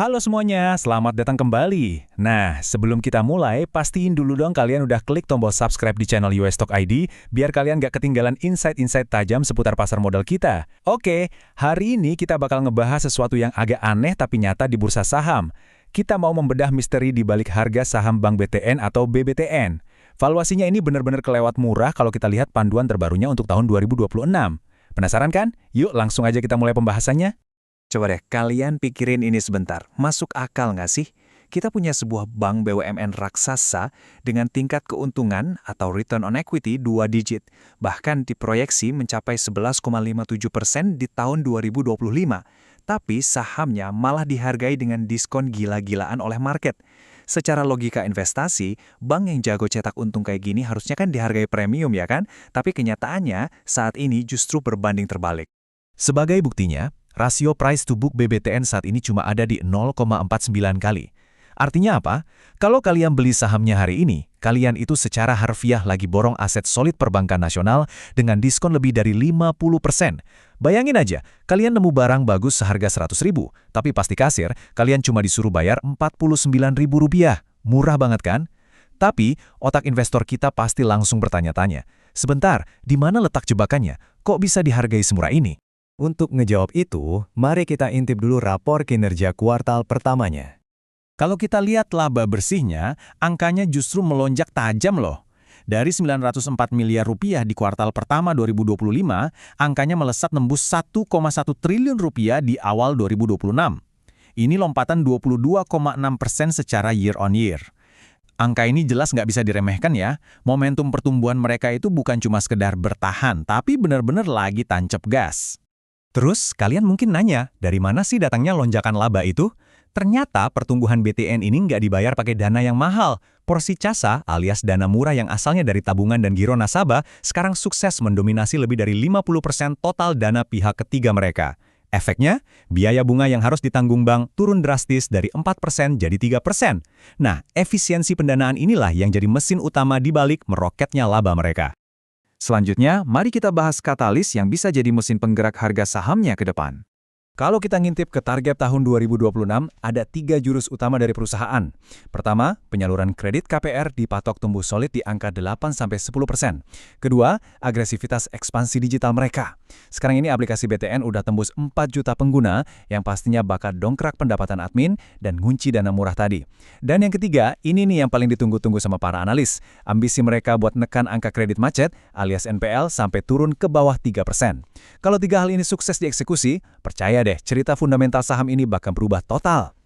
Halo semuanya, selamat datang kembali. Nah, sebelum kita mulai, pastiin dulu dong kalian udah klik tombol subscribe di channel US Stock ID, biar kalian nggak ketinggalan insight-insight tajam seputar pasar modal kita. Oke, hari ini kita bakal ngebahas sesuatu yang agak aneh tapi nyata di bursa saham. Kita mau membedah misteri di balik harga saham Bank BTN atau BBTN. Valuasinya ini benar-benar kelewat murah kalau kita lihat panduan terbarunya untuk tahun 2026. Penasaran kan? Yuk langsung aja kita mulai pembahasannya. Coba deh, kalian pikirin ini sebentar. Masuk akal nggak sih? Kita punya sebuah bank BUMN raksasa dengan tingkat keuntungan atau return on equity 2 digit. Bahkan diproyeksi mencapai 11,57% di tahun 2025. Tapi sahamnya malah dihargai dengan diskon gila-gilaan oleh market. Secara logika investasi, bank yang jago cetak untung kayak gini harusnya kan dihargai premium ya kan? Tapi kenyataannya saat ini justru berbanding terbalik. Sebagai buktinya, rasio price to book BBTN saat ini cuma ada di 0,49 kali. Artinya apa? Kalau kalian beli sahamnya hari ini, kalian itu secara harfiah lagi borong aset solid perbankan nasional dengan diskon lebih dari 50%. Bayangin aja, kalian nemu barang bagus seharga 100.000, tapi pas di kasir, kalian cuma disuruh bayar Rp49.000. Murah banget kan? Tapi, otak investor kita pasti langsung bertanya-tanya, sebentar, di mana letak jebakannya? Kok bisa dihargai semurah ini? Untuk ngejawab itu, mari kita intip dulu rapor kinerja kuartal pertamanya. Kalau kita lihat laba bersihnya, angkanya justru melonjak tajam loh. Dari 904 miliar rupiah di kuartal pertama 2025, angkanya melesat nembus 1,1 triliun rupiah di awal 2026. Ini lompatan 22,6% secara year on year. Angka ini jelas nggak bisa diremehkan ya. Momentum pertumbuhan mereka itu bukan cuma sekedar bertahan, tapi benar-benar lagi tancap gas. Terus, kalian mungkin nanya, dari mana sih datangnya lonjakan laba itu? Ternyata pertumbuhan BTN ini nggak dibayar pakai dana yang mahal. Porsi CASA alias dana murah yang asalnya dari tabungan dan giro nasabah sekarang sukses mendominasi lebih dari 50% total dana pihak ketiga mereka. Efeknya, biaya bunga yang harus ditanggung bank turun drastis dari 4% jadi 3%. Nah, efisiensi pendanaan inilah yang jadi mesin utama di balik meroketnya laba mereka. Selanjutnya, mari kita bahas katalis yang bisa jadi mesin penggerak harga sahamnya ke depan. Kalau kita ngintip ke target tahun 2026, ada 3 jurus utama dari perusahaan. Pertama, penyaluran kredit KPR dipatok tumbuh solid di angka 8-10%. Kedua, agresivitas ekspansi digital mereka. Sekarang ini aplikasi BTN udah tembus 4 juta pengguna yang pastinya bakal dongkrak pendapatan admin dan ngunci dana murah tadi. Dan yang ketiga, ini nih yang paling ditunggu-tunggu sama para analis. Ambisi mereka buat nekan angka kredit macet alias NPL sampai turun ke bawah 3%. Kalau 3 hal ini sukses dieksekusi, percaya deh, cerita fundamental saham ini bakal berubah total.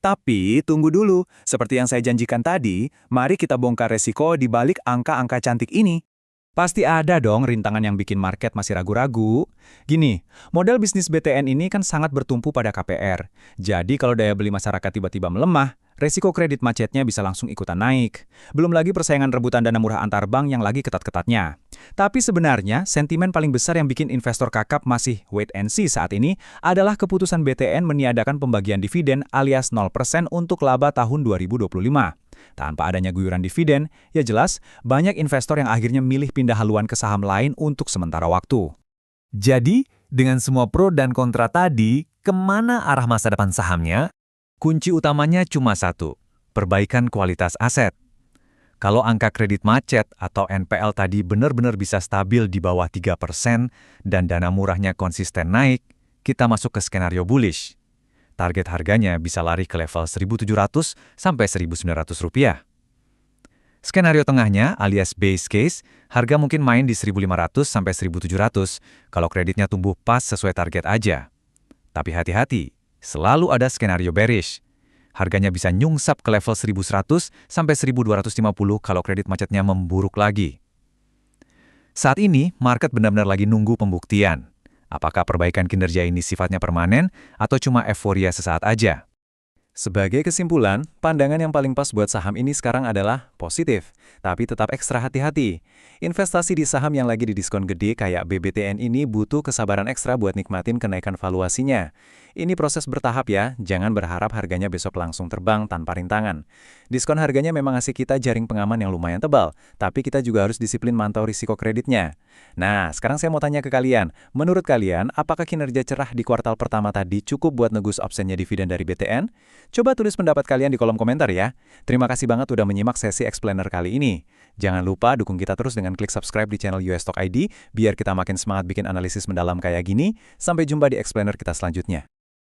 Tapi, tunggu dulu. Seperti yang saya janjikan tadi, mari kita bongkar resiko di balik angka-angka cantik ini. Pasti ada dong rintangan yang bikin market masih ragu-ragu. Gini, model bisnis BTN ini kan sangat bertumpu pada KPR. Jadi kalau daya beli masyarakat tiba-tiba melemah, resiko kredit macetnya bisa langsung ikutan naik. Belum lagi persaingan rebutan dana murah antar bank yang lagi ketat-ketatnya. Tapi sebenarnya, sentimen paling besar yang bikin investor kakap masih wait and see saat ini adalah keputusan BTN meniadakan pembagian dividen alias 0% untuk laba tahun 2025. Tanpa adanya guyuran dividen, ya jelas banyak investor yang akhirnya milih pindah haluan ke saham lain untuk sementara waktu. Jadi, dengan semua pro dan kontra tadi, kemana arah masa depan sahamnya? Kunci utamanya cuma satu, perbaikan kualitas aset. Kalau angka kredit macet atau NPL tadi benar-benar bisa stabil di bawah 3% dan dana murahnya konsisten naik, kita masuk ke skenario bullish. Target harganya bisa lari ke level 1.700 sampai 1.900 rupiah. Skenario tengahnya alias base case, harga mungkin main di 1.500 sampai 1.700 kalau kreditnya tumbuh pas sesuai target aja. Tapi hati-hati, selalu ada skenario bearish. Harganya bisa nyungsap ke level 1.100 sampai 1.250 kalau kredit macetnya memburuk lagi. Saat ini, market benar-benar lagi nunggu pembuktian. Apakah perbaikan kinerja ini sifatnya permanen atau cuma euforia sesaat aja? Sebagai kesimpulan, pandangan yang paling pas buat saham ini sekarang adalah positif, tapi tetap ekstra hati-hati. Investasi di saham yang lagi didiskon gede kayak BBTN ini butuh kesabaran ekstra buat nikmatin kenaikan valuasinya. Ini proses bertahap ya, jangan berharap harganya besok langsung terbang tanpa rintangan. Diskon harganya memang ngasih kita jaring pengaman yang lumayan tebal, tapi kita juga harus disiplin mantau risiko kreditnya. Nah, sekarang saya mau tanya ke kalian, menurut kalian, apakah kinerja cerah di kuartal pertama tadi cukup buat negus opsennya dividen dari BTN? Coba tulis pendapat kalian di kolom komentar ya. Terima kasih banget udah menyimak sesi explainer kali ini. Jangan lupa dukung kita terus dengan klik subscribe di channel US Stock ID, biar kita makin semangat bikin analisis mendalam kayak gini. Sampai jumpa di explainer kita selanjutnya.